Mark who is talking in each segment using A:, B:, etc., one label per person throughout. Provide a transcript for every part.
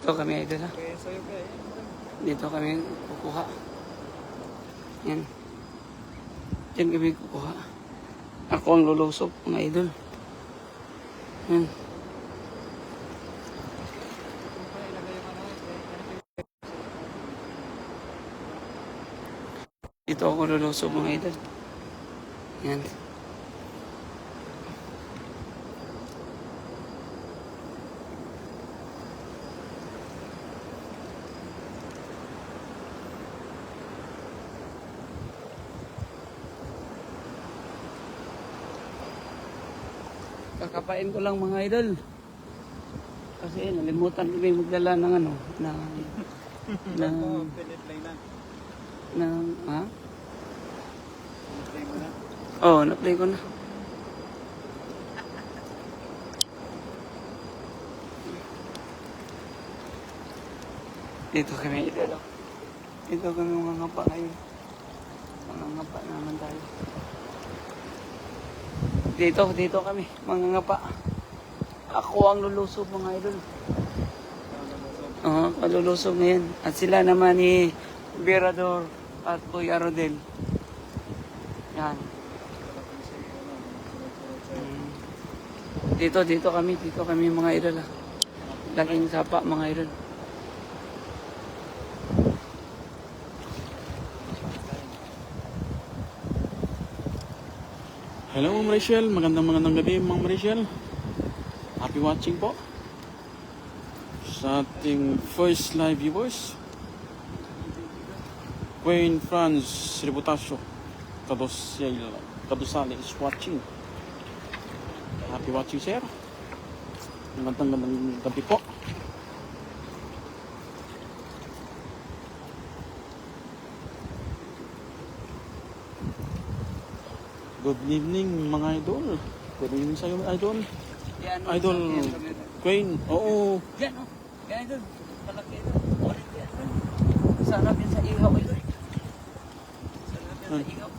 A: Dito kami idol ha.
B: Okay, sa'yo ka eh.
A: Dito kami kukuha. Yan. Diyan kami kukuha. Ako ang lulusok mga idol. Yan. Dito ako lulusok mga idol. Yan. Kakapain ko lang mga idol. Kasi nalimutan ko yung magdala ng ano, ha?
B: Play mo na.
A: Oo, na-play ko na. Dito kami idol. Dito kami mga ngapa ngayon. Mga ngapa naman tayo. Dito kami, mga ngapa. Ako ang lulusog mga idol. Oo, palulusog ngayon. At sila naman ni Berador at Kuya Rodel. Yan. Dito kami mga idol. Laging sapa mga idol.
C: Hello Ma'am Rachel, magandang gabi Ma'am Rachel. Happy watching po sa ating first live viewers. Queen France Reputasio Kadusali is watching. Happy watching sir. Magandang gabi po. Good evening mga idol. Good evening sa'yo idol.
A: Yan,
C: Idol Queen. Oo.
A: Yan o. Yan idol. Palaki idol. Ulit yan. Sarap yan sa ihaw idol. Sarap yan sa ihaw.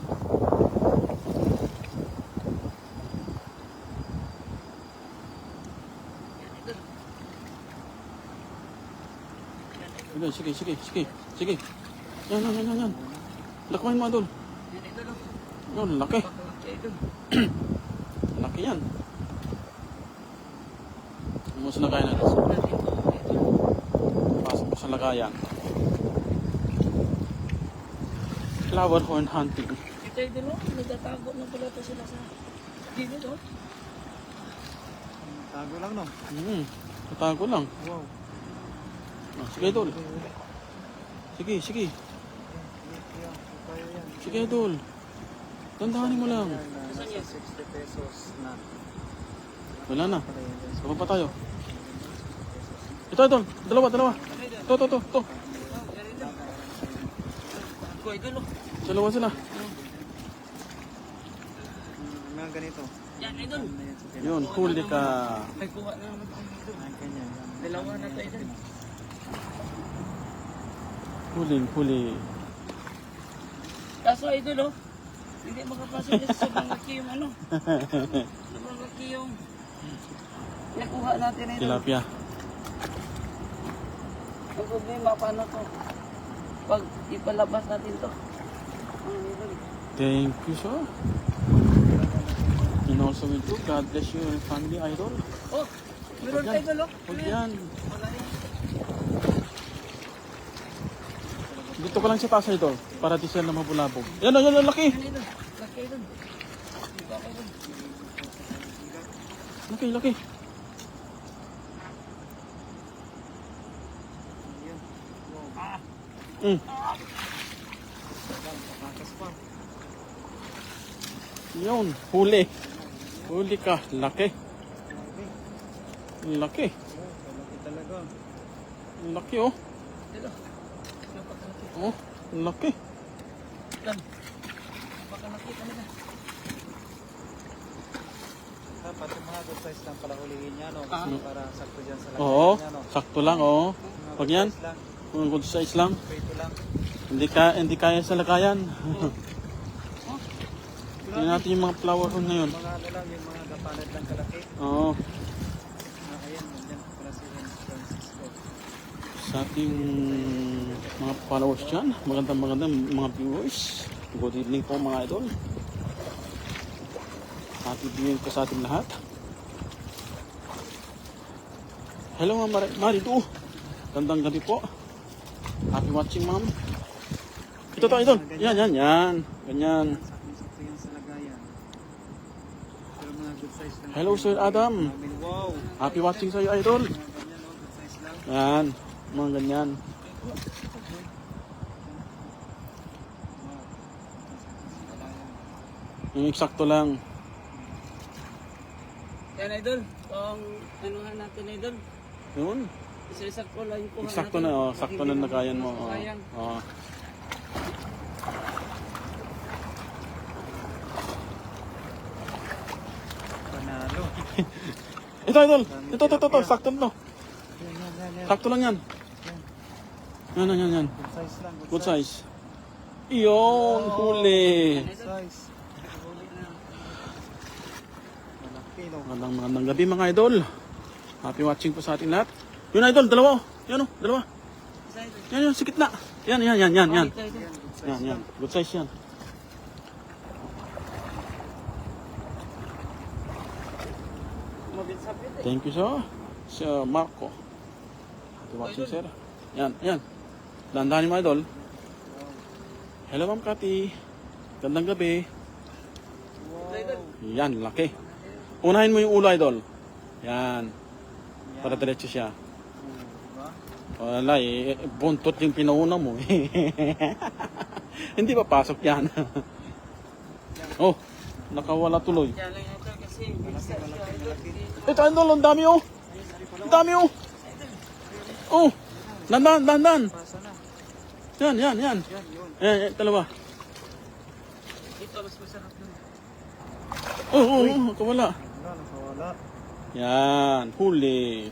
A: Yan idol.
C: Sige. Yan. Lakmain mo idol.
A: Yan idol.
C: Yun, laki.
A: Palaki idol.
C: Laki yan. Ano mo sa lagayan natin?
A: Pasok natin ito.
C: Pasok mo sa lagayan. Flower horn hunting.
A: Ito idol o. Nagtatago na pala ito sila sa gilid o.
B: Tago lang no?
C: Tatago lang.
B: Wow.
C: Sige idol. Sige.
B: Kaya yan.
C: Sige idol. Tandahanin mo lang.
B: Nasa 60 pesos na.
C: Wala na. Saba pa tayo. Ito idol. Dalawa. To.
A: Ako idol o.
C: Dalawa sila.
B: Mga ganito.
A: Yan idol.
C: Yun, huli ka.
A: May kuha na naman tayo idol.
B: Ang kanya.
A: Dalawa na tayo idol.
C: Huli.
A: Kaso idol o. Hindi makapasok dito sa malaki yung ano. Sa malaki yung nakuha natin idol.
C: Tilapia.
A: Ang problema, paano to? Pag ipalabas natin to. Idol.
C: Thank you sir. And also with you, God bless you and family idol.
A: Oh, meron tayo idol o.
C: Huwag yan.
A: Wala yan.
C: Dito ko lang siya taas idol. Para di siya na mabulabog. Yan, laki.
A: Yan idol. Laki idol. Dito ako idol.
C: Laki.
B: Pakas pa.
C: Yun, huli ka. Laki.
B: Malaki talaga.
C: Laki oh.
A: Dito. Napakalaki.
C: Oh, laki.
A: Yan. Napakalaki talaga.
B: Dapat yung mga good size lang pala hulihin niya no? Kasi para sakto dyan sa lagayan
C: Oo,
B: niya no?
C: sakto lang oh. Pag yan,
B: Size lang.
C: kung good size lang.
B: Prito lang.
C: Hindi kaya sa lagayan. Tingnan natin yung mga flower horn na yun.
B: Mga ano lang, yung mga kapalad lang kalaki.
C: Oo.
B: Ayan, nandiyan pala si Francisco.
C: sa ating mga followers dyan. Magandang mga viewers. Good evening po mga idol. Happy viewing po sa ating lahat. Hello ma'am Maridu. Gandang gabi po. Happy watching ma'am. Ito to idol. Yan. Ganyan.
B: Sakto yan sa lagayan. Pero mga good size lang.
C: Hello Sir Adam.
B: Wow.
C: Happy watching sa iyo idol.
B: Mga ganyan, no? Good size lang.
C: Yan. Mga ganyan. Yung eksakto lang.
A: Yan, idol. Kung anuhan natin, idol.
C: Yun.
A: Isa-isa ko lang yung kuha
C: Eksakto
A: natin.
C: na, oh. Sakto na nagayan mo. Oh.
A: Sayang.
C: Oh.
B: Panalo.
C: Ito idol. Ito. Sakto na to.
B: Yan.
C: Sakto lang yan. Yan.
B: Good size lang.
C: Good size. Iyon, huli.
B: Good size. Malaki, no?
C: Magandang gabi mga idol. Happy watching po sa ating lahat. Yun idol, dalawa. Yan oh, dalawa.
A: Isa, idol.
C: Yan, sa gitna. Yan.
A: Oh, ito, idol.
B: Good size
C: Yan. Good size yan.
A: Mabitsapit eh.
C: Thank you Sir Marco. Happy watching sir. Yan. Dandahan mo idol. Hello Ma'am Cathy. Gandang gabi.
A: Idol.
C: Yan, laki. Unahin mo yung ulo idol. Yan. Para diretso siya.
B: Diba?
C: Wala buntot yung pinauna mo. Hindi pa pasok yan. Oh, nakawala tuloy.
A: Kaya lang ito kasi bisa siya, idol.
C: Ito idol, ang dami oh. Ang dami oh. Oh, dandan.
B: Pasa na.
C: Yan.
B: Yan, yun.
C: Dalawa.
A: Ito, mas masarap nun.
C: Oh, nakawala.
B: Wala, nakawala.
C: Yan, huli.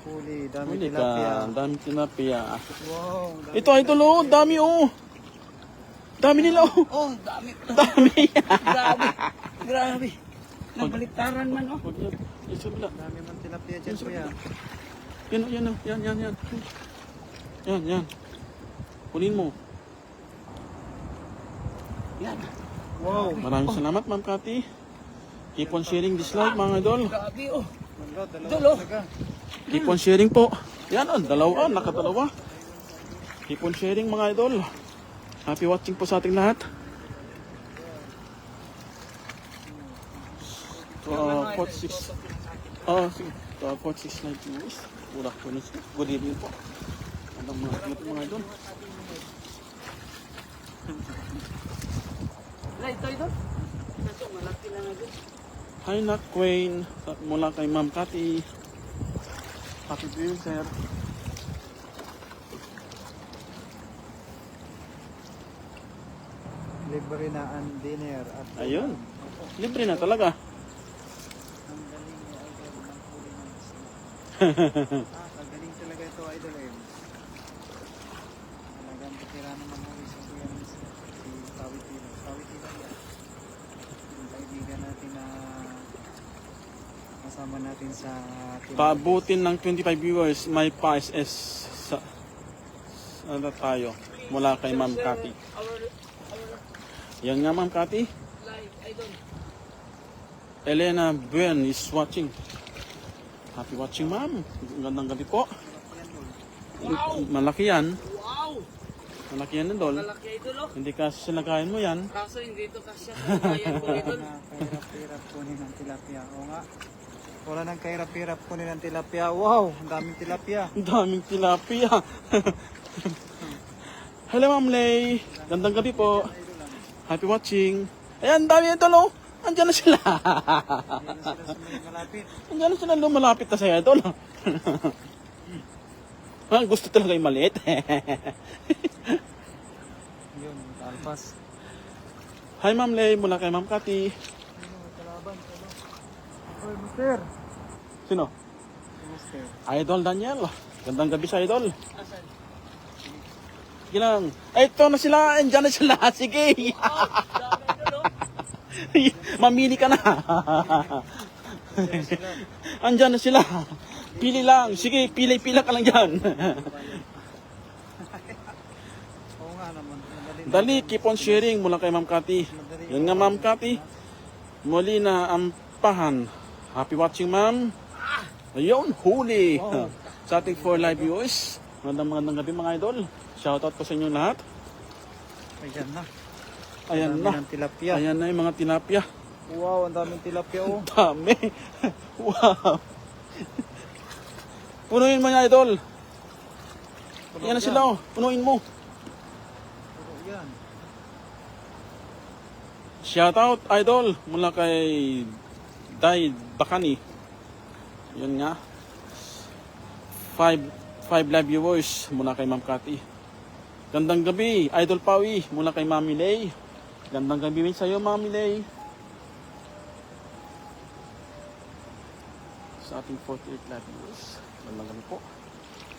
B: Huli, dami
C: Huli
B: tilapia.
C: ka, dami tilapia.
B: Wow, dami.
C: Ito idol oh, dami oh. Dami nila oh.
A: Oh, dami.
C: Dami.
A: Grabe. Nabaliktaran man, oh.
C: Huwag yan. Isa bila.
B: Dami man tilapia dyan, kuya.
C: Yan. Kunin mo.
A: Yan.
B: Wow.
C: Maraming salamat Ma'am Cathy. Keep on sharing this live mga idol.
A: Grabe, oh.
B: Wala, dalawa
A: Dulo.
B: talaga.
C: Keep on sharing po. Yan dalawa, nakadalawa. Keep on sharing mga idol. Happy watching po sa ating lahat. Port 6. Sige. Port 6 night viewers. Good evening po. Ang mga idol.
A: Wala, ito, idol. Ito, malaki lang agad.
C: Hi Nat Queen. Mula kay Ma'am Cathy. Happy viewing sir.
B: Libre na ang dinner. At
C: Ayun. Libre na talaga.
B: ang galing ni Idol ng huli ng isla. Kagaling talaga ito, Idol eh. Talagang veterano ng huli sa kuya ng isla. Si Pawi Tilo. Pawi Tilo yan. Yung kaibigan natin na kasama natin sa
C: Paabutin ng 25 viewers, may pa-SS sa tayo mula kay Ma'am Cathy. Yan nga Ma'am Cathy.
A: Live, idol.
C: Elena Buen is watching. Happy watching Ma'am. Gandang gabi po.
A: Wow!
C: Malaki yan.
A: Wow!
C: Malaki yan idol.
A: Malaki, idol, oh.
C: Hindi kasi sinagayan mo yan.
A: Kaso hindi ito kasya sa bayan ko, idol.
B: na kahirap-hirap kunin ng tilapia. Oo nga. Wala nang kahirap-hirap kunin ng tilapia. Wow! Ang daming tilapia.
C: Ang daming tilapia. Hello Ma'am Lay. Gandang gabi po. Happy watching. Ayan, dami idol oh. Andiyan na sila.
B: Hindi na sila malapit.
C: Andiyan na sila lumalapit na sa'yo idol. Gusto talaga yung maliit.
B: Yun, alpas.
C: Hi Ma'am Lay, mula kay Ma'am Cathy.
B: Kalaban, Oy, Mister.
C: Sino?
B: Mister.
C: Idol Daniel. Gandang gabi sa idol.
A: Asan?
C: Sige lang. Ay, ito na sila. Andiyan na sila. Sige.
A: Wow! Dami, idol, oh.
C: Mamili ka na. Andyan na sila. Pili lang. Sige, pila ka lang dyan.
B: naman. Madali
C: Dali, keep on sharing mula kay Ma'am Cathy. Yun nga Ma'am Cathy. Muli na ampahan. Happy watching Ma'am. Ayun, huli.
B: Wow.
C: Sa ating 4 live viewers. Magandang gabi mga idol. Shoutout po sa inyo lahat.
B: Ayan na.
C: Ayan
B: Dami
C: na.
B: ng tilapia.
C: Ayan na yung mga tilapia.
B: Wow, ang daming tilapia oh.
C: Dami. Wow. Punuin mo niya idol.
B: Puno
C: Yan na
B: yan.
C: sila oh. Punuin mo.
B: Puro yan.
C: Shoutout idol mula kay Dai Bakani. Yun nga. 5 live viewers mula kay Ma'am Cathy. Gandang gabi, Idol Pawi mula kay Mami Lay. Gandang gabi sa iyo, Mami Lay. Sa ating 48 live viewers. Gandang gabi po.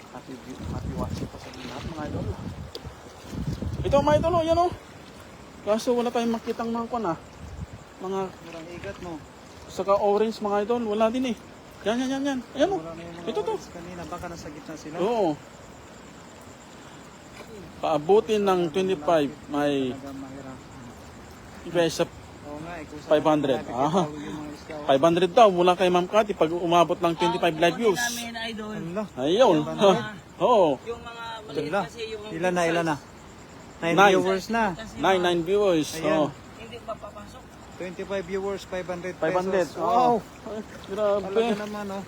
C: Happy watching pa sa lahat mga idol. Ito mga idol, oh, yan oh. Kaso wala tayong makitang mga kwan ah. Mga
B: Murang igat no.
C: saka orange mga idol, wala din eh. Yan. Ayan oh.
B: Mura na yung mga
C: Ito to.
B: orange kanina. Baka nasa gitna sila.
C: Oo. Paabutin ng 25 may
B: Talaga mahirap.
C: iba sa
B: Oo nga eh. Kung
C: 500.
B: saan malapit,
C: Ah.
B: tawag yung mga isda, oh.
C: 500 daw mula kay Ma'am Cathy pag umabot ng 25 live views.
A: namin, idol.
B: Ala.
C: Ayun. Oo.
A: Yung mga maliit
B: Dala.
A: kasi yung...
B: Ilan na? 9
C: Nine.
B: viewers na.
C: 9 viewers.
B: Ayan.
C: Oh.
A: Hindi pa papasok.
B: 25 viewers, 500 pesos.
C: 500.
B: Wow.
C: Ay, grabe.
B: Talaga naman oh.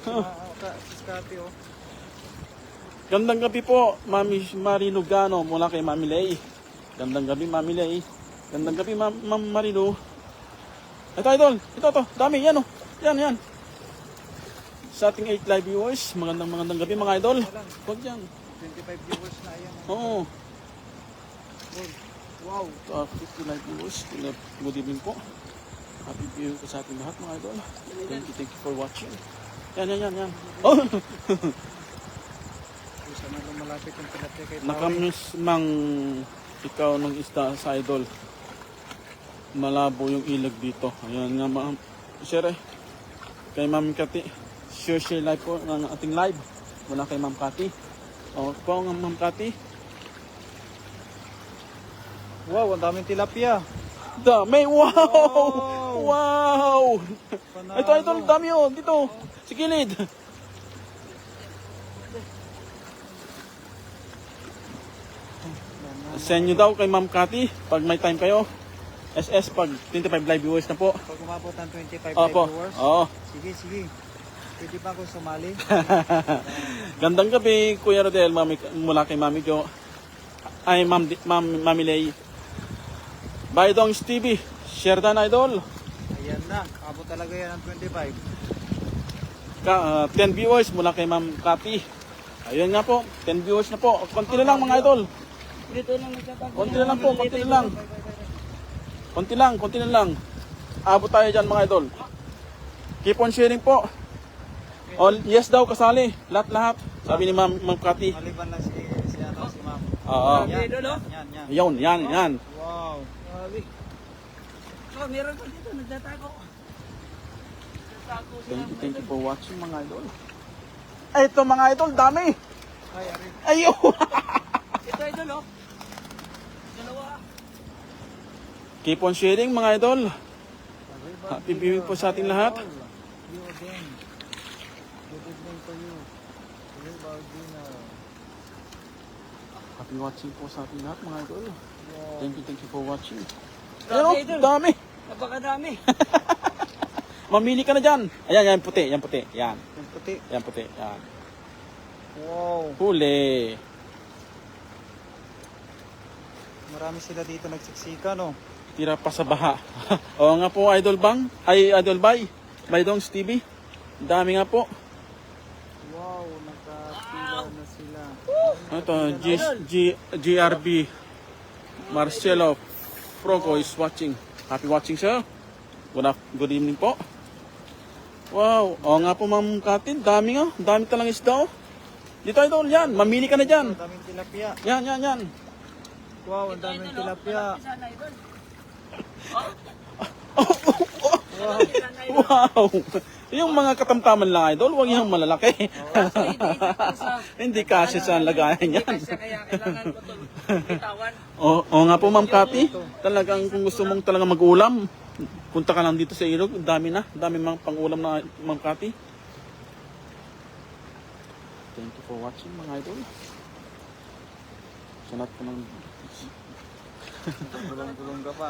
B: Si Scotty oh.
C: Gandang gabi po, Mami Marinugano mula kay Mami Lay. Gandang gabi, Mami Lay. Gandang gabi, Ma'am Marino. Ito, idol. Ito. Dami. Yan, oh. Yan. Sa ating 8 live viewers, magandang gabi, mga idol. Huwag yan.
B: 25 viewers na ayan.
C: Oo.
B: Wow.
C: 50 live viewers. Good evening po. Happy view ko sa ating lahat, mga idol. Thank you for watching. Yan. Oh!
B: Kung saan na lumalapit yung tilapia kay Pawi.
C: Nakamiss mang ikaw ng isda sa idol. Malabo yung ilag dito. Ayan nga ma'am. Share kay Ma'am Cathy. Share live po ng ating live. Mula kay Ma'am Cathy. O po nga Ma'am Cathy.
B: Wow, ang daming tilapia.
C: Dami! Wow!
B: Wow!
C: Wow!
B: Panalo.
C: Ito idol, dami oh. Dito. Sa kilid. Send nyo daw kay Ma'am Cathy pag may time kayo. SS pag 25 live viewers na po.
B: Pag umabot ng 25
C: Opo.
B: viewers.
C: Oo.
B: Sige. Pwede pa ako sumali.
C: Gandang gabi, Kuya Rodel, mula kay Mami Jo. Ay, Mami Lay. Baydong Stevie, share dan idol.
B: Ayan na. Abot talaga yan ng 25.
C: 10 viewers mula kay Ma'am Cathy. Ayun nga po, 10 viewers na po. Konti na lang mga idol.
A: Dito lang nagtatago.
C: Konti na lang po, konti na lang. Konti na lang. Abot tayo dyan mga idol. Keep on sharing po. All, yes daw, kasali. Lahat. Sabi ni Ma'am Cathy.
B: Maliban lang si Ma'am.
C: Oo.
A: Idol, oh.
C: Yan.
B: Wow.
A: Grabe. Oh, meron pa dito, nagtatago. Nagtatago sila.
C: Thank you for watching mga idol. Ay, ito mga idol, dami.
B: Ay, ari.
C: Ayun.
A: Ito, idol, oh. Dalawa.
C: Keep on sharing mga idol. Happy viewing po sa ating lahat.
B: You again. Good evening to you. Hello, Baldino.
C: Happy watching po sa ating lahat mga idol.
B: Wow.
C: Thank you for watching.
A: Grabe,
C: Ayun,
A: idol.
C: dami.
A: Napakadami.
C: Mamili ka na dyan. Ayan, yan puti. Yan.
B: Yung puti.
C: Yan puti. Yan.
B: Wow.
C: Huli.
B: Marami sila dito nagsiksika, no?
C: Tira pa sa baha. Oo nga po, Idol Bang. Ay, Idol Bay. Baydong Stevie. Dami nga po.
B: Wow, nakapila na sila.
C: Ito, GRB. Marcelo Frogo is watching. Happy watching, sir. Good evening po. Wow. Oo nga po, Ma'am Cathy. Dami nga. Dami talang isda, oh. Dito, Idol. Yan. Mamili ka na dyan.
B: Ang daming tilapia.
C: Yan.
B: Wow, ang daming tilapia.
A: Sana, idol.
C: Wow. Yung mga katamtaman lang, idol, huwag yung malalaki.
A: Kaso
C: Hindi kasi sa lagayan
A: Hindi
C: yan.
A: kasi kaya kailangan ko ito bitawan.
C: Oo nga po, Ma'am Cathy. Talagang kung gusto mong talaga mag-ulam, punta ka lang dito sa ilog. Dami na. Dami mga pang-ulam na, Ma'am Cathy. Thank you for watching, mga idol. Sanat ko ng...
B: Gulong-gulong ka pa.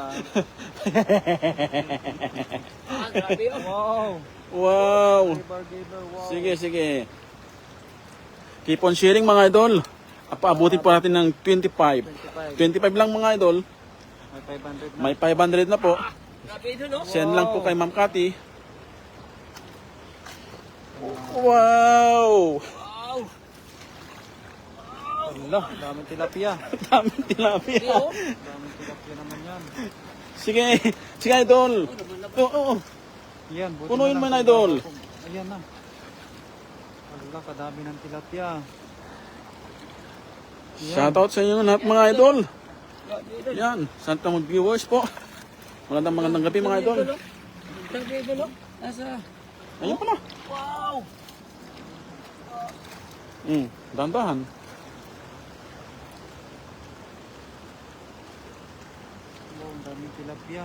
A: Grabe yun.
B: Wow!
C: Wow!
B: Giver, wow.
C: Sige, sige. Keep on sharing, mga idol. Paabutin po natin ng 25. 25 lang, mga idol.
B: May 500 na.
C: May 500 na po.
A: Grabe yun, no?
C: Send lang po kay Ma'am Cathy. Wow!
A: Wow.
B: Ala, daming tilapia.
C: Daming tilapia.
A: Hindi, oh.
B: Daming tilapia naman yan.
C: Sige, sige, idol.
A: Oh, naman na po.
C: Oo.
B: Yan, buti
C: Punuin
B: na
C: mo
B: lang
C: na, idol.
B: Ayan na. Ala, kadami ng tilapia.
C: Shoutout sa inyo lahat, mga idol.
A: Grabe yun.
C: Yan, Santa mga viewers po. Magandang gabi, mga idol.
A: Grabe yun, no? Nasa...
C: Ayun pala.
A: Wow.
C: Dandahan.
B: Oh, ang daming tilapia.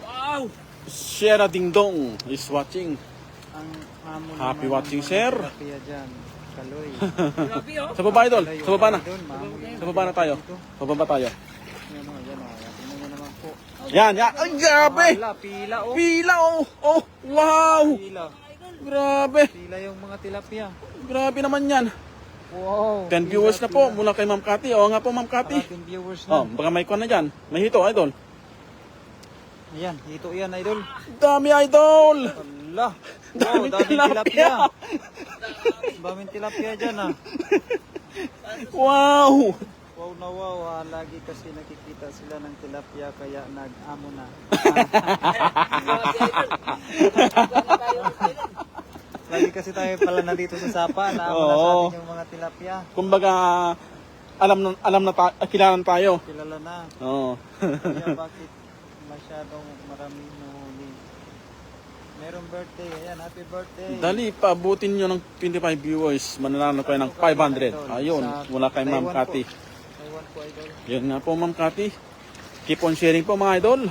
A: Wow.
C: Sierra Ding Dong is watching.
B: Ang amo
C: Happy
B: naman
C: watching,
B: ng mga
C: sir.
B: tilapia dyan. Kaloy.
A: Grabe, oh.
C: Sa baba, idol. Sa baba na.
B: Idol, maamo yan.
C: Sa baba na tayo.
B: Dito.
C: Sa baba tayo.
B: Yan o, yan o. Tingnan nyo naman po.
C: Yan, yan. Ay, grabe.
B: Ala, pila o.
C: Pila, oh. Oh, wow.
B: Pila.
C: Grabe.
B: Pila yung mga tilapia.
C: Grabe naman yan.
B: Wow.
C: 10 viewers na po mula kay Ma'am Cathy. Oo nga po, Ma'am Cathy.
B: Ating viewers
C: Oh,
B: na.
C: baka may kuha na dyan. May hito, idol.
B: Ayan, ito yan, idol.
C: Dami, idol.
B: Ala. Wow,
C: Daming
B: daming
C: tilapia.
B: tilapia. Daming tilapia dyan ah.
C: Wow.
B: Wow na wow ah. Lagi kasi nakikita sila ng tilapia kaya nag-amo na.
A: Grabe, idol. Grabe tayo, idol.
B: Lagi kasi tayo pala nandito sa Sapa. Naamo na sa
C: Oo.
B: atin yung mga tilapia.
C: Kumbaga, alam na kilala na tayo.
B: Kilala na.
C: Oo.
B: Kaya bakit masyadong maraming nahuli? Merong birthday. Ayan, happy birthday.
C: Dali, paabutin nyo ng 25 viewers. Mananalo kayo ng 500. Ayun, mula kay Ma'am
B: Taiwan
C: Cathy.
B: po. Taiwan po, idol.
C: Yun nga po, Ma'am Cathy. Keep on sharing po, mga idol.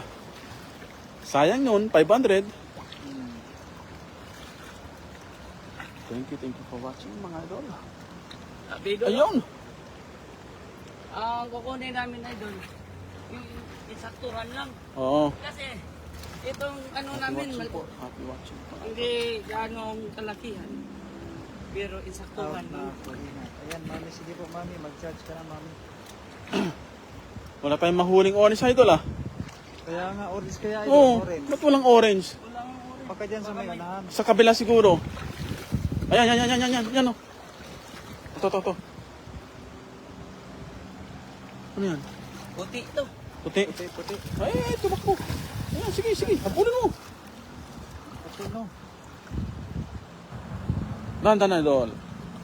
C: Sayang yun, 500. Thank you for watching, mga idol.
A: Grabe, idol.
C: Ayun.
A: Ang kukunin namin, idol, yung insaktuhan lang.
C: Oo.
A: Kasi, itong ano namin,
C: Watching po. Happy watching po.
A: hindi ganong kalakihan. Pero insaktuhan
B: Out
A: lang.
B: na po. Ayan, mami. Sige po, mami. Mag-charge ka na, mami.
C: Wala tayong mahuling orange, idol, ah.
B: Kaya nga, orange kaya, idol.
C: Oo,
B: Orange.
C: ba't walang orange?
A: Walang oras.
B: Baka dyan sa may anahan.
C: Sa kabila siguro. Ayan, yan, oh. Ito. Ano yan?
A: Puti ito.
C: Puti.
B: Puti.
C: Ay, tumakbo. Ayan, sige. Habulin mo.
B: Puti, no?
C: Dahan na, idol.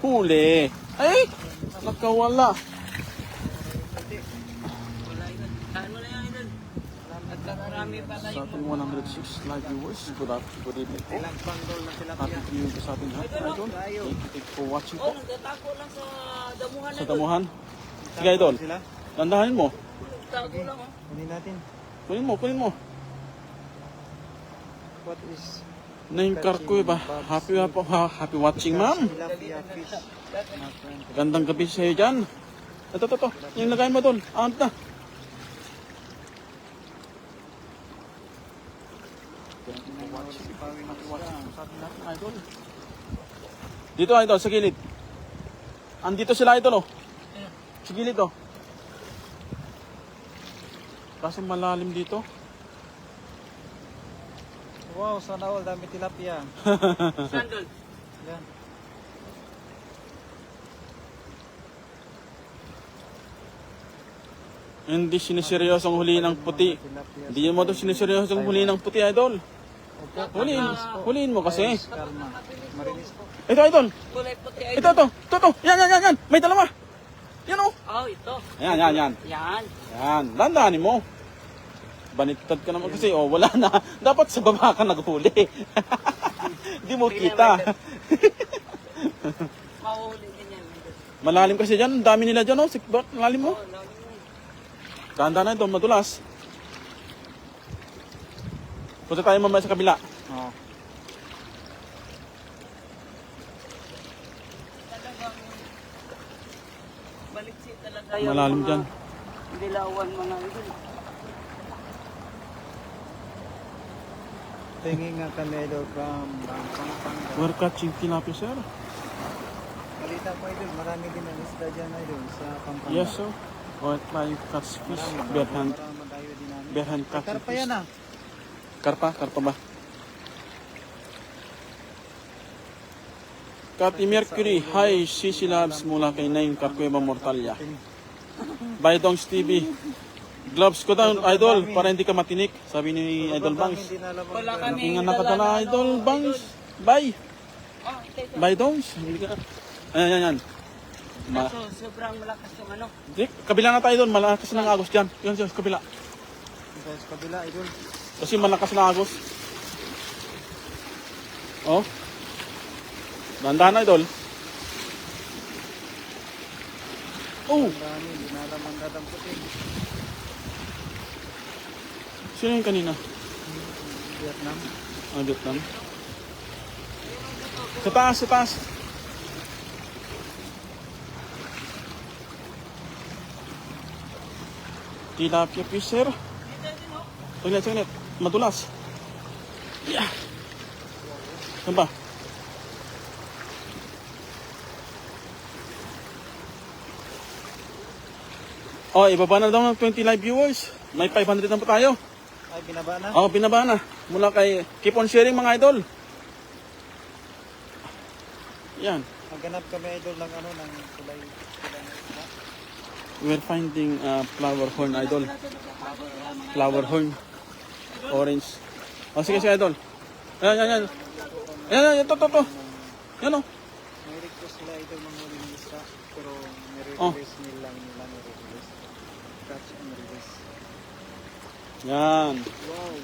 C: Huli. Ay, nakawala.
A: Wala idol. Ano na yan, idol? Nagkakarami pala
C: Sa
A: yung
C: ating 106 live viewers, good evening po.
B: Ilang pandol na tilapia.
C: Happy to you sa ating lahat, idol. Thank you for watching
A: Oh,
C: po.
A: nagtatako lang sa damuhan
C: Sa
A: idol.
C: damuhan. Sige, idol.
B: Sila?
C: Dandahanin mo.
A: Nagtatako lang, oh.
B: Kunin natin.
C: Kunin mo.
B: What is
C: Name Karkoy ba? Happy watching, ma'am.
B: tilapia fish? My friend.
C: Gandang gabi sa iyo dyan. Ito. Yung lagay mo doon. Angat na. Dito, idol, sa gilid. Andito sila, idol, oh. Sa gilid, oh. Kasi malalim dito.
B: Wow, sana all. Dami tilapia.
A: Sandal.
B: Yan.
C: Hindi siniseryosong huli ng puti.
B: Tilapia.
C: Hindi mo ito siniseryosong huli ng puti, idol. Huliin mo kasi.
B: Karma. Marinis po.
C: Ito, idol.
A: Kulay puti
C: Ito.
A: idol.
C: Yan. May dalawa. Yan, oh.
A: Oh, ito.
C: Yan.
A: Yan.
C: Yan. Dandahanin mo. Baniktad ka naman kasi, oh, wala na. Dapat sa baba ka naghuli. Di mo kita.
A: Mahuli din yan. idol.
C: Malalim kasi dyan. Ang dami nila dyan, oh. Sikbot, malalim mo.
A: Oo, lagi mo.
C: Ganda na ito, madulas. Punta tayo mamaya sa kabila.
B: Oo.
A: Talagang baliksi talaga
C: Malalim
A: mga
C: dyan.
A: dilawan mga idol.
B: Tingin nga kami idol from Pampanga.
C: We're catching tilapia, sir.
B: Balita ko idol, marami din ang isda dyan idol sa Pampanga.
C: Yes, sir. Oh, try catch fish. Bare hand.
B: Para madayo din namin.
C: Bare hand catching
B: Karpa
C: fish.
B: yan ah.
C: Karpa? Karpa ba? Kati Mercury, hi, Sisi Labs mula kay Nain Carcueva Mortalia. Baydongs TV. Gloves ko daw, idol, para hindi ka matinik. Sabi ni Idol Bangs.
B: Hindi na alam mo.
A: Wala kami.
C: Hindi nga nakatala, Idol Bangs. Bye.
A: Oh, ito.
C: Baydongs. Hindi ka... Ayan, yan.
A: Kaso sobrang malakas yung ano.
C: Kabila nga tayo doon, malakas ng agos dyan. Yan siya, kabila.
B: Sa kabila idol.
C: Kasi malakas na agos. Oh. Dahan-dahan na, Idol. Oh.
B: Marami, hindi na alam ang dadamputin.
C: Sino yung kanina?
B: Vietnam.
C: Ah, Vietnam. Sa taas, sa taas. Tilapia fish, sir. Saglit, saglit. Madulas. Yeah. Saan ba? Oh, ibaba na daw ng 20 live viewers. May 500 na po tayo.
B: Ay, binaba na.
C: Oh, binaba na. Mula kay Keep on Sharing mga idol. Yan.
B: Maghanap kami idol ng ano, ng kulay.
C: We're finding flower horn idol. Flower horn. Orange. Oh, sige, sige idol. Ayan, ayan, ayan. Ayan, ayan, ito, ito, ito. Yan o.
B: May request sila idol mga huling isda. Pero
C: Oh.
B: nire-release nila nire-release. Catch and release.
C: Yan.
B: Wow.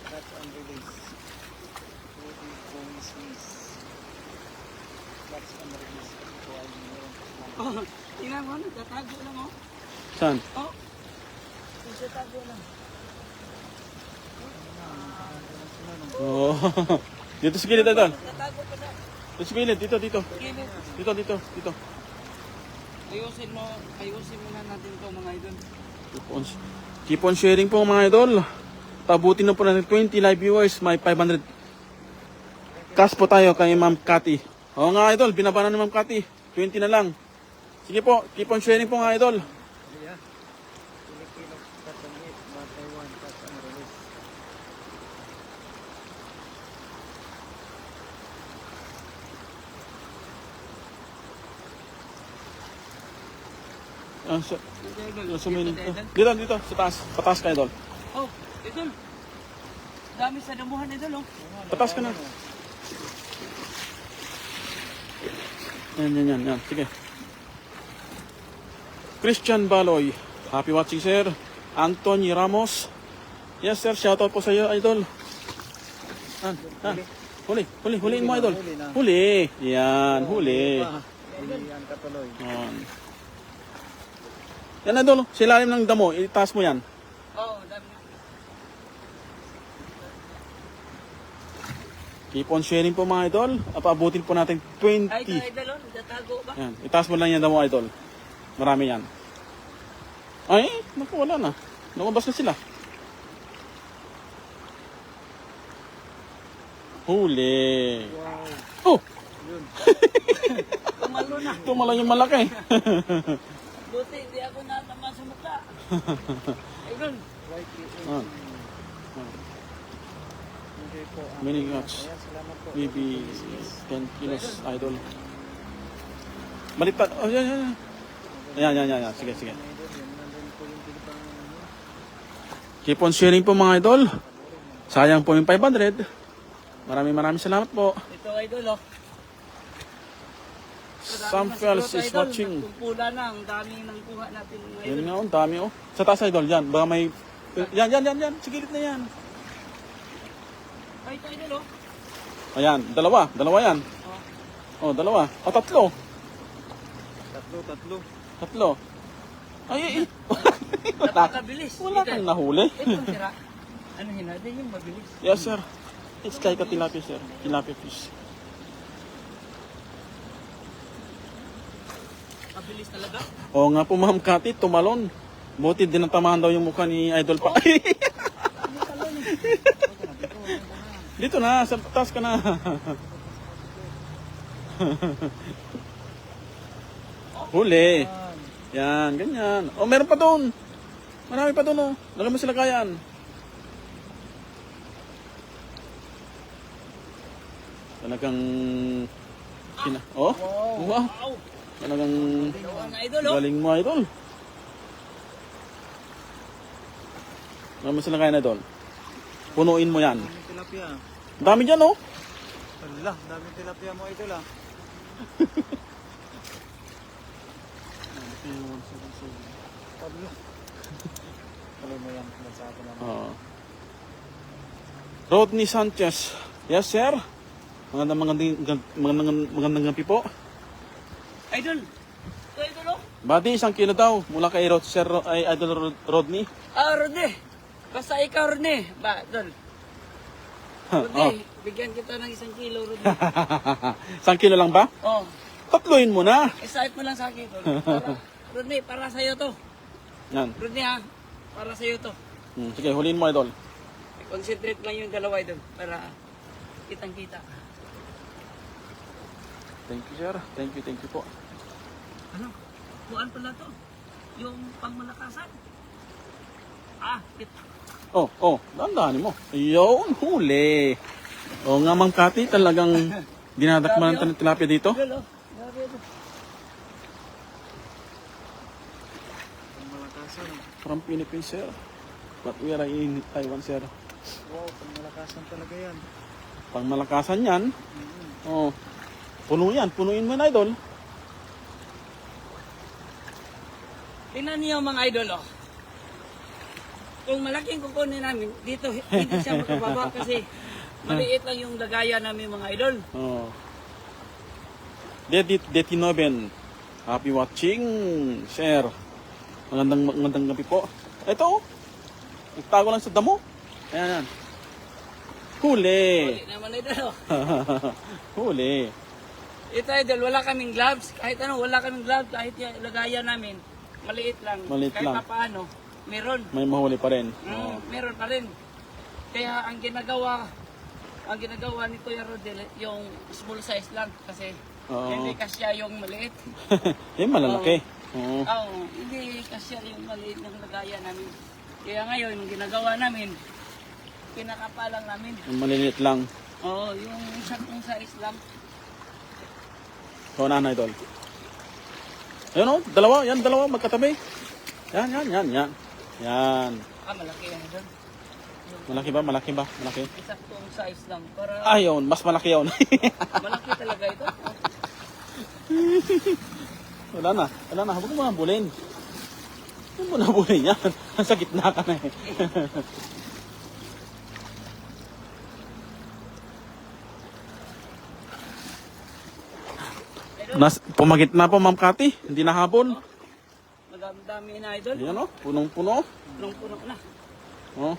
B: Catch and release. Rudy Bones Miss. Catch and release. Ito ay meron pa silang.
A: Oh, tingnan mo, nagtatago lang oh.
C: Saan?
A: Oh, nagtatago lang.
C: Oh. Dito sa gilid idol.
A: Nagtatago pa na.
C: Dito sa gilid. Dito, dito.
A: Gilid.
C: Dito, dito, dito.
A: Ayusin muna natin to mga idol.
C: Keep on sharing po mga idol. Tabutin na po natin 20 live viewers. May 500 cash po tayo kay Ma'am Cathy. Oo nga idol, binaba na ni Ma'am Cathy. 20 na lang. Sige po, keep on sharing po mga idol.
B: Yeah. Kilo-kilo. Catch and eat. But Taiwan. Catch and release.
C: Sa may dito, dito, sa taas. Pataas ka idol.
A: Oh, idol. Dami sa damuhan idol oh.
C: Pataas ka na. Yan, yan, yan, yan. Sige. Christian Baloy. Happy watching, sir. Anthony Ramos. Yes, sir. Shoutout po sa iyo, idol. Huli. Huliin mo, idol. Huli. Yan, huli.
B: Yan katuloy.
C: Yan. Yan, idol. Sa ilalim ng damo. Itaas mo yan.
A: Oh, dami.
C: Keep on sharing po, mga idol. Paabutin po natin 20.
A: Ay, ito idol oh, nagtatago ba?
C: Yan. Itaas mo lang yan damo, idol. Marami yan. Ay, naku, wala na. Lumabas na sila. Huli.
B: Wow.
C: Oh!
B: Yun.
A: Tumalo na.
C: Tumala yung malaki.
A: Buti, hindi ako natama sa mukha. Idol.
C: Ah.
B: Hindi po.
C: Mini catch.
B: Ayan, salamat po.
C: Maybe 10 kilos, idol. Baliktad. Oh, yan, yan. Yan. Sige, sige. Keep on sharing po mga idol. Sayang po yung 500. Maraming salamat po.
A: Ito idol oh.
C: Some fellas is watching.
A: Pula na, ang dami nang kuha natin mga
C: Yan
A: idol.
C: nga, ang dami oh. Sa taas idol, yan. Baka may... Yan. Sa gilid na yan.
A: Ay, ito idol oh.
C: Ayan, dalawa yan. Oh, dalawa. O, tatlo.
B: Tatlo.
C: Ay.
A: Napakabilis.
C: Wala kang nahuli.
A: Itong tira. Ano hinadi yung mabilis?
C: Yes, sir. It's like a tilapia, sir. Tilapia fish.
A: Mabilis talaga.
C: Oo nga po, Ma'am Cathy, tumalon. Buti din tamahan daw yung mukha ni Idol pa. Dito na, sa taas ka na. Huli. Yan, ganyan. Oh, meron pa doon. Marami pa doon, oh. Lagyan mo sila kayan. Talagang... Oh? Wow. Talagang...
A: Ang idol, oh.
C: Galing mo, Idol. Lagyan mo sila kayan, Idol. Punuin mo yan.
B: Daming tilapia.
C: Dami dyan, oh.
B: Wala, daming tilapia mo idol ah. Pablo. Alam mo yan, nagsabi naman.
C: Oh. Rodney Sanchez. Yes, sir. Magandang gabi po.
A: Idol. Ito, idol, oh.
C: Buddy, 1 kilo daw. Mula kay Sir ay Idol Rodney.
A: Ah, Rodney. Basta ikaw, Rodney. Ba, idol.
C: Oh.
A: Rodney, bigyan kita ng 1 kilo, Rodney.
C: 1 kilo lang ba?
A: Oh.
C: Tatluin mo na.
A: Isahit mo lang sa akin, Rodney. Rodney, para sa'yo to.
C: Yan.
A: Rodney, ha. Para sa'yo to.
C: Sige, huliin mo, Idol.
A: Concentrate lang yung dalawa, idol. Para kitang-kita.
C: Thank you, sir. Thank you po.
A: Ano? Kuhaan pala to. Yung pangmalakasan. Ah,
C: Oh, dandanin mo. Ayun, huli. Oo nga, Ma'am Cathy, talagang dinadakman ng tilapia dito.
A: idol, oh. Grabe, idol.
B: Ang malakasan.
C: From Philippines, sir. But we are in Taiwan, sir.
B: Wow, ang malakasan talaga yan.
C: Pang malakasan yan. Oh. Punuin mo na, Idol.
A: Tingnan niyo mga idol, oh. Kung malaking kukunin namin, dito hindi siya makababa kasi maliit lang yung lagayan namin mga idol.
C: Oh. Detinoben. Happy watching, sir. Magandang gabi po. Ito, oh. Nagtago lang sa damo. Ayan. Huli.
A: Huli naman idol, oh.
C: Huli.
A: Ito idol, wala kaming gloves. Kahit ano, wala kaming gloves. Kahit yung lagayan namin, maliit lang.
C: Maliit
A: kahit
C: lang.
A: papaano, meron.
C: May mahuli pa rin.
A: Meron pa rin. Kaya ang ginagawa ni Kuya Rodel, yung small size lang. Kasi
C: Oo.
A: hindi kasya yung maliit.
C: Yung malalaki. Oo.
A: Hindi kasya yung maliit ng lagayan namin. Kaya ngayon, yung ginagawa namin, kinakapalang namin.
C: Yung maliliit lang.
A: Oo, yung saktong size lang.
C: So, na, Idol. Ayun, oh. Dalawa. Magkatabi. Yan. Yan.
A: Malaki yan doon.
C: Malaki ba? Malaki.
A: Saktong size lang. Para
C: Ayun, mas malaki yun.
A: malaki talaga ito.
C: Wala na. Huwag mo nabulin. Huwag mo nabulin yan. Nasa gitna ka na eh. Pumagit na po, Ma'am Cathy. Hindi na habol.
A: Madami na idol.
C: Ayan, oh. Punong-puno.
A: Punong-puno na.
C: Oh.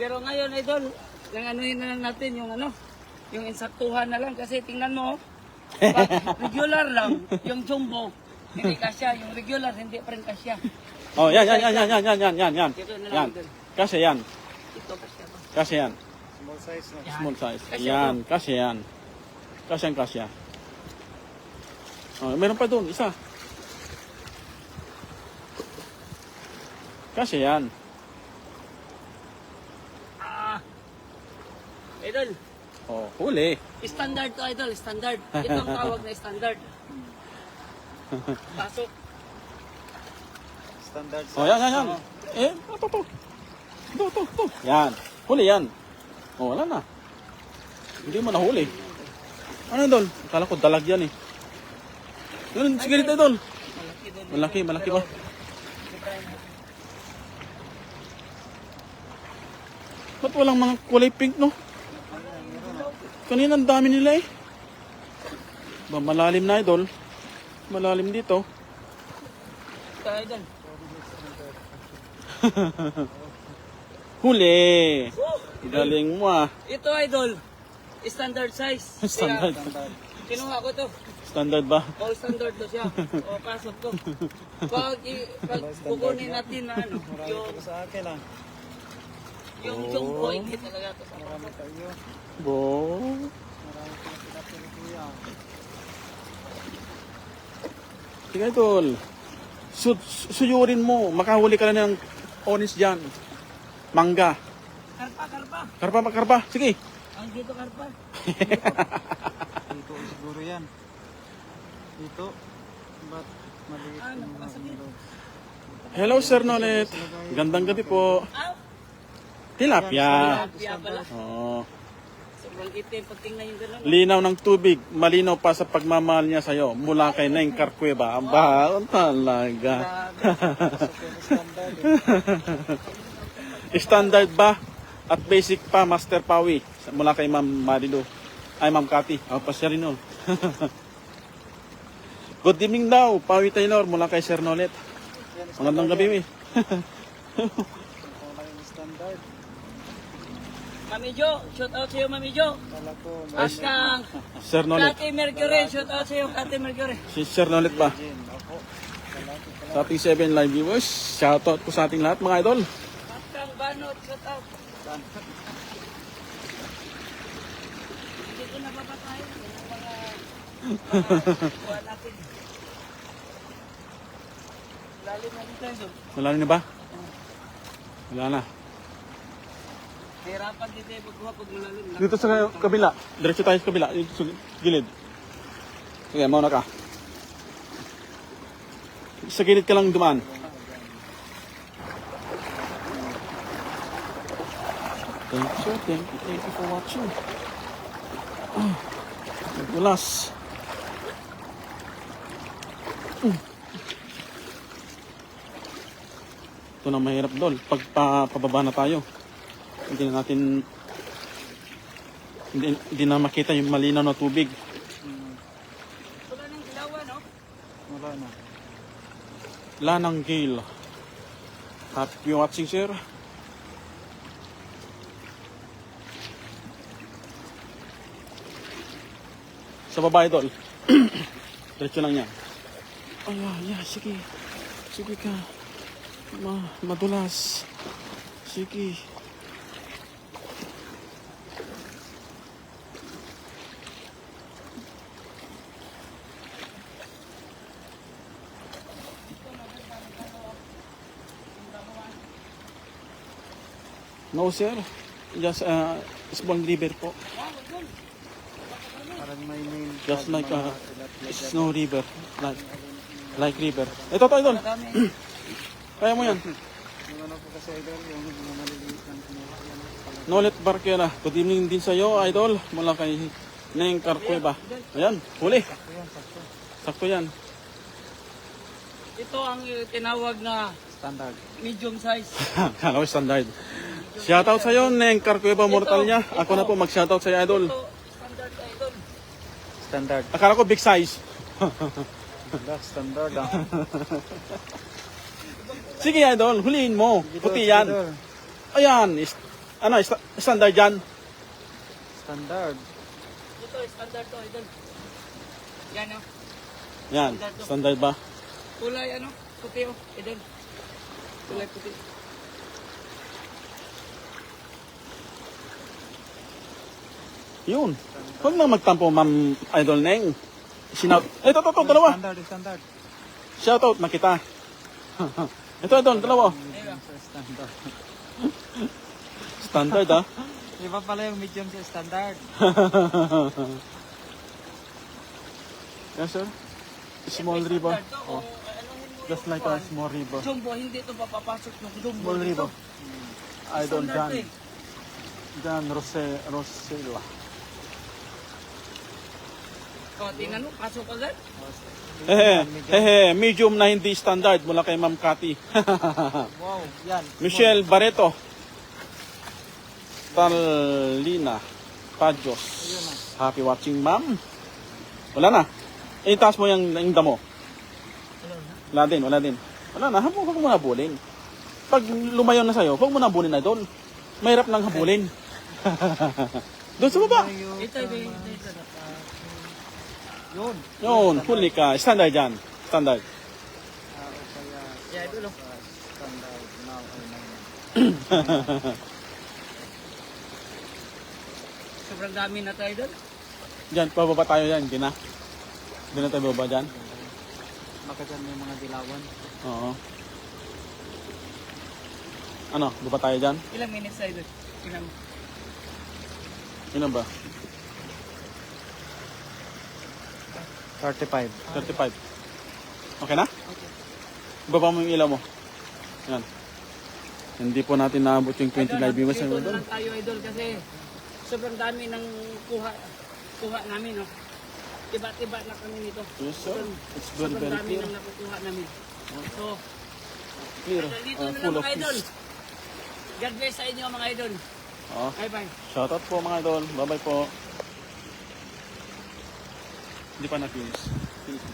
A: Pero ngayon idol, lang anuhin na lang natin yung yung insaktuhan na lang kasi tingnan mo, pag regular lang, yung jumbo, hindi kasya, yung regular, hindi pa rin kasya.
C: Oh, yan.
A: Dito na
C: Yan.
A: lang idol.
C: Kasya yan.
A: Ito kasya ba?
C: Kasya yan.
B: Small size na.
C: Small size.
A: Kasya
C: Yan. Kasya yan. Kasya. Oh, meron pa doon, isa. Kasya yan.
A: Idol,
C: Oh, huli.
A: standard to idol, standard. Ito ang tawag na standard. Pasok.
B: Standard size.
C: Oh, yan. Ito. Yan. Huli yan. Oh, wala na. Hindi mo nahuli. Ano doon? Akala ko dalag yan eh. Yun, sige dito doon.
A: Malaki doon.
C: Malaki ba? Ba't walang mga kulay pink, no? Kanina ang dami nila eh. Ba, malalim na idol. Malalim dito.
A: Ito, idol.
C: Huli! Galing mo ah.
A: Ito, idol. Standard size.
C: Standard.
A: Kaya, kinuha ko to.
C: Standard ba?
A: All standard to siya. O, pasok to. Pag kukunin natin na ano,
B: Marami pa sa akin ah.
A: yung jumbo, hindi talaga to sa
B: Marami
A: pasok.
B: pa iyo.
C: Bo.
B: Marami pa pinapili kuya.
C: Sige idol. Suyurin mo. Makahuli ka na ng orange dyan. Mangga.
A: Karpa, karpa.
C: Karpa. Sige.
A: Ang dito karpa.
B: Dito siguro yan. Dito. Ba't maliit
A: Ah,
B: yung
A: napakasakit.
B: loob?
C: Hello Sir Nonet. Gandang gabi po.
A: Ah,
C: Tilapia.
A: tilapia pala.
C: Oh.
A: Sobrang itim pag tingnan yung gano'n.
C: Linaw ng tubig. Malinaw pa sa pagmamahal niya sa'yo. Mula kay Neng Carcueva. Aba, talaga.
B: Standard
C: Standard ba? At basic pa, Master Pawi. Mula kay Ma'am Marilu. Ay, Ma'am Cathy. Pa siya rin nun. Good evening daw, Pawi Taylor. Mula kay Sir Nolet. Magandang gabi, eh.
B: standard.
A: Mami Jo, shout out sa'yo Mami Jo.
B: Kala ko
A: At kang
C: Sir Nolet.
A: Kati Mercury, shout out sa'yo Kati Mercury.
C: Si Sir Nolet ba?
B: Jin. Ako. Kala ko pala.
C: Sa ating 7 live viewers. Shoutout po sa ating lahat, mga idol.
A: At kang Banot, shout out. Hindi ko nababatayin. Yung mga kuha natin. Lalim na dito yun.
C: Malalim na ba? Wala na.
A: Hirapan dito yung pagkuha pag malalim.
C: Dito sa kabila. Diretso tayo sa kabila. Dito sa gilid. Sige, mauna ka. Sa gilid ka lang dumaan. Thank you, sir. Thank you for watching. Gulas. Ito na mahirap doon. Pag pababa na tayo. Hindi na natin hindi na makita yung malinaw na tubig.
A: Wala nang ilawa, no?
B: Wala na.
C: Lanang Gale. Happy watching, sir. Sa babae doon. Diretso lang yan. Ay, sige. Sige ka. Madulas. Sige. No, sir. Just small river po.
B: Parang may name.
C: Just like snow river. Like river. Ito, idol.
A: Madami.
C: Kaya mo yan.
B: Yung ano po kasi idol, yung mga maliliit na kinuha yan.
C: Nolet Barquera. Good evening din sa iyo, idol. Mula kay Neng Carcueva. Ayan, huli.
B: Sakto yan, sakto.
C: Sakto yan.
A: Ito ang tinawag na
B: Standard.
A: medium size.
C: Kala ko standard. Shoutout sa iyo, Neng Carcueva Mortal niya. Ako na po mag-shoutout sa iyo, idol.
A: Ito, standard na idol.
B: Standard.
C: Akala ko big size.
B: Standard ah.
C: Sige, idol. Huliin mo. Puti yan.
B: Idol.
C: Ayan. Standard yan.
B: Standard.
A: Ito, standard to idol. Yan o.
C: Yan. Standard ba?
A: Kulay ano? Puti o. Idol. Kulay puti.
C: Yun. Huwag na magtampo, Ma'am Idol Neng. Ito, dalawa.
B: Standard.
C: Shoutout na kita. Ito, dalawa.
A: Ayun.
B: Standard.
C: Standard, ah.
B: Iba pala yung medium sa standard.
C: Yes, sir. Small river.
A: Standard to.
C: Oh.
A: Kung anuhin mo
C: Just
A: yung
C: like
A: kuwan.
C: a small river.
A: Jumbo, hindi ito papapasok yung jumbo.
C: Small
A: dito.
C: river. Idol
A: Standard to
C: Jan.
A: eh.
C: Jan Rosella.
A: O, tingnan mo, pasok agad.
C: Medium na hindi standard mula kay Ma'am Cathy.
B: Wow, yan.
C: Michelle Barreto. Talina. Pajos.
B: Ayun na.
C: Happy watching, ma'am. Wala na. Eh, taas mo yung damo. Wala din, wala din. Wala na, huwag mo na habulin. Pag lumayon na sa'yo, huwag mo na habulin na doon. Mahirap lang habulin. Doon sa baba.
A: Ito.
B: Yun.
C: Yun, huli ka. Standard dyan. Standard.
B: Kaya
A: Yeah, idol.
B: standard now ay 9.
A: Sobrang dami na tayo doon.
C: Dyan, pababa tayo dyan. Hindi na. Hindi na tayo bababa dyan.
B: Baka dyan may mga dilawan.
C: Oo. Ano, baba tayo dyan?
A: Ilang minutes tayo doon? Tingnan mo.
C: Ilan ba?
B: 35.
C: 35. Okay na?
A: Okay.
C: Baba mo yung ilaw mo. Yan. Hindi po natin naabot yung 20 live viewers
A: Dito
C: na
A: na
C: doon.
A: lang tayo, idol, kasi sobrang dami ng kuha namin, no? Tiba-tiba na kami nito.
C: Yes, sir. It's very,
A: Sobrang
C: very
A: dami
C: clear.
A: nang nakukuha namin. So,
C: Clear.
A: dito na lang
C: Full of
A: mga idol.
C: fish.
A: God bless sa inyo mga idol.
C: Oh.
A: Bye-bye.
C: Shoutout po mga idol. Bye-bye po. Hindi pa na-finish. Finish.